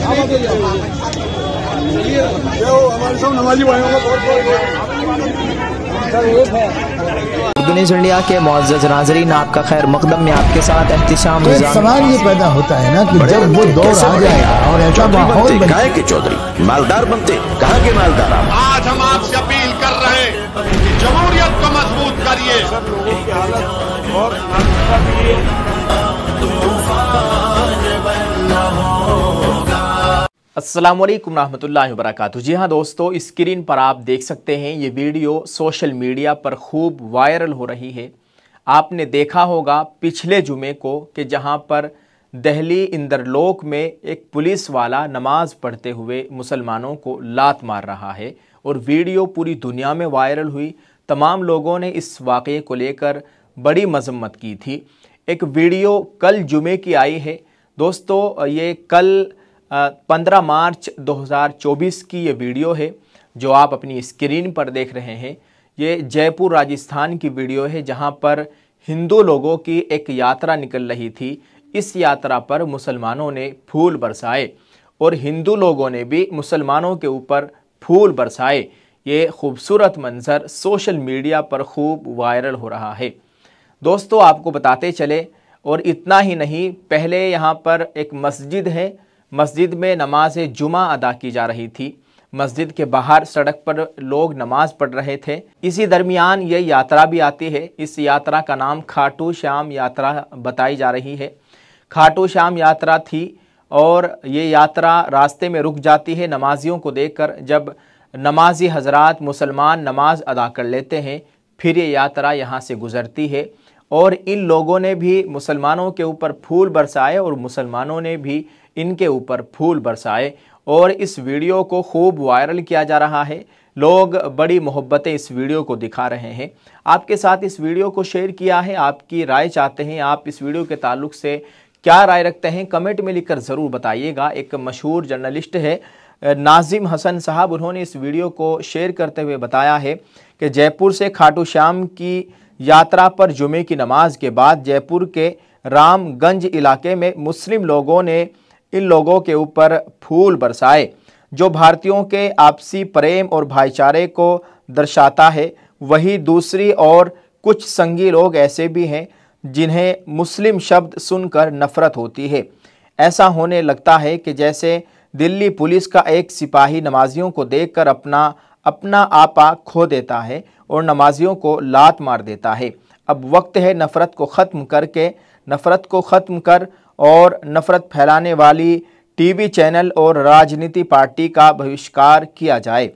हमारे सब नमाजी भाइयों को उर्दू न्यूज़ इंडिया के मुअज़्ज़ज़ नाज़रीन, आपका खैर मक़दम में आपके साथ एहतिशाम। तो एक सवाल ये पैदा होता है ना कि जब वो दौर आ जाएगा और ऐसा माहौल बने, कहाँ के चौधरी मालदार बनते, कहाँ के मालदार आप? आज हम आपसे अपील कर रहे हैं कि जमहूरियत को मजबूत करिए। अस्सलाम वालेकुम रहमतुल्लाहि व बरकातुहू। जी हाँ दोस्तों, स्क्रीन पर आप देख सकते हैं ये वीडियो सोशल मीडिया पर खूब वायरल हो रही है। आपने देखा होगा पिछले जुमे को कि जहाँ पर दिल्ली इंदरलोक में एक पुलिस वाला नमाज पढ़ते हुए मुसलमानों को लात मार रहा है और वीडियो पूरी दुनिया में वायरल हुई। तमाम लोगों ने इस वाक़े को लेकर बड़ी मजम्मत की थी। एक वीडियो कल जुमे की आई है दोस्तों, ये कल 15 मार्च 2024 की ये वीडियो है जो आप अपनी स्क्रीन पर देख रहे हैं। ये जयपुर राजस्थान की वीडियो है जहां पर हिंदू लोगों की एक यात्रा निकल रही थी। इस यात्रा पर मुसलमानों ने फूल बरसाए और हिंदू लोगों ने भी मुसलमानों के ऊपर फूल बरसाए। ये खूबसूरत मंजर सोशल मीडिया पर खूब वायरल हो रहा है। दोस्तों आपको बताते चले, और इतना ही नहीं, पहले यहाँ पर एक मस्जिद है, मस्जिद में नमाज जुमा अदा की जा रही थी। मस्जिद के बाहर सड़क पर लोग नमाज पढ़ रहे थे। इसी दरमियान ये यात्रा भी आती है। इस यात्रा का नाम खाटू श्याम यात्रा बताई जा रही है। खाटू श्याम यात्रा थी और ये यात्रा रास्ते में रुक जाती है नमाजियों को देखकर। जब नमाजी हजरात मुसलमान नमाज अदा कर लेते हैं फिर ये यात्रा यहाँ से गुज़रती है और इन लोगों ने भी मुसलमानों के ऊपर फूल बरसाए और मुसलमानों ने भी इनके ऊपर फूल बरसाए और इस वीडियो को खूब वायरल किया जा रहा है। लोग बड़ी मोहब्बतें इस वीडियो को दिखा रहे हैं। आपके साथ इस वीडियो को शेयर किया है, आपकी राय चाहते हैं। आप इस वीडियो के ताल्लुक से क्या राय रखते हैं कमेंट में लिखकर ज़रूर बताइएगा। एक मशहूर जर्नलिस्ट है नाजिम हसन साहब, उन्होंने इस वीडियो को शेयर करते हुए बताया है कि जयपुर से खाटू श्याम की यात्रा पर जुमे की नमाज के बाद जयपुर के रामगंज इलाके में मुस्लिम लोगों ने इन लोगों के ऊपर फूल बरसाए, जो भारतीयों के आपसी प्रेम और भाईचारे को दर्शाता है। वहीं दूसरी ओर कुछ संगी लोग ऐसे भी हैं जिन्हें मुस्लिम शब्द सुनकर नफरत होती है। ऐसा होने लगता है कि जैसे दिल्ली पुलिस का एक सिपाही नमाजियों को देखकर अपना आपा खो देता है और नमाजियों को लात मार देता है। अब वक्त है नफ़रत को ख़त्म कर और नफ़रत फैलाने वाली टीवी चैनल और राजनीति पार्टी का बहिष्कार किया जाए।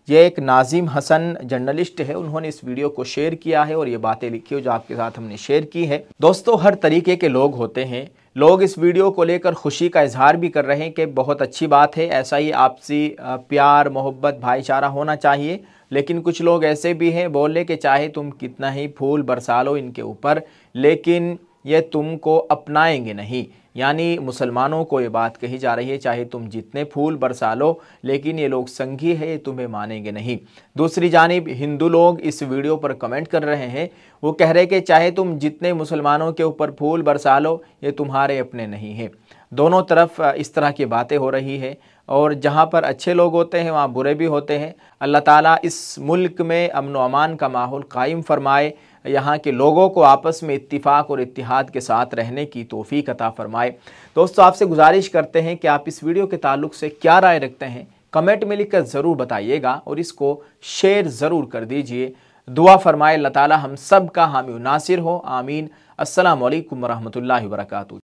ये एक नाजिम हसन जर्नलिस्ट है, उन्होंने इस वीडियो को शेयर किया है और ये बातें लिखी हो जो आपके साथ हमने शेयर की है। दोस्तों हर तरीके के लोग होते हैं। लोग इस वीडियो को लेकर खुशी का इजहार भी कर रहे हैं कि बहुत अच्छी बात है, ऐसा ही आपसी प्यार मोहब्बत भाईचारा होना चाहिए। लेकिन कुछ लोग ऐसे भी हैं बोले कि चाहे तुम कितना ही फूल बरसा लो इनके ऊपर, लेकिन ये तुमको अपनाएंगे नहीं। यानी मुसलमानों को ये बात कही जा रही है, चाहे तुम जितने फूल बरसा लो लेकिन ये लोग संगी है, ये तुम्हें मानेंगे नहीं। दूसरी जानिब हिंदू लोग इस वीडियो पर कमेंट कर रहे हैं, वो कह रहे कि चाहे तुम जितने मुसलमानों के ऊपर फूल बरसा लो ये तुम्हारे अपने नहीं हैं। दोनों तरफ इस तरह की बातें हो रही है और जहाँ पर अच्छे लोग होते हैं वहाँ बुरे भी होते हैं। अल्लाह ताला इस मुल्क में अमन व अमान का माहौल कायम फरमाए, यहाँ के लोगों को आपस में इत्तिफाक और इत्तिहाद के साथ रहने की तौफीक अता फरमाए। दोस्तों आपसे गुजारिश करते हैं कि आप इस वीडियो के ताल्लुक से क्या राय रखते हैं कमेंट में लिखकर ज़रूर बताइएगा और इसको शेयर ज़रूर कर दीजिए। दुआ फरमाए अल्लाह ताला हम सब का हामी नासिर हो, आमीन। अस्सलामु अलैकुम व रहमतुल्लाहि व बरकातुहू।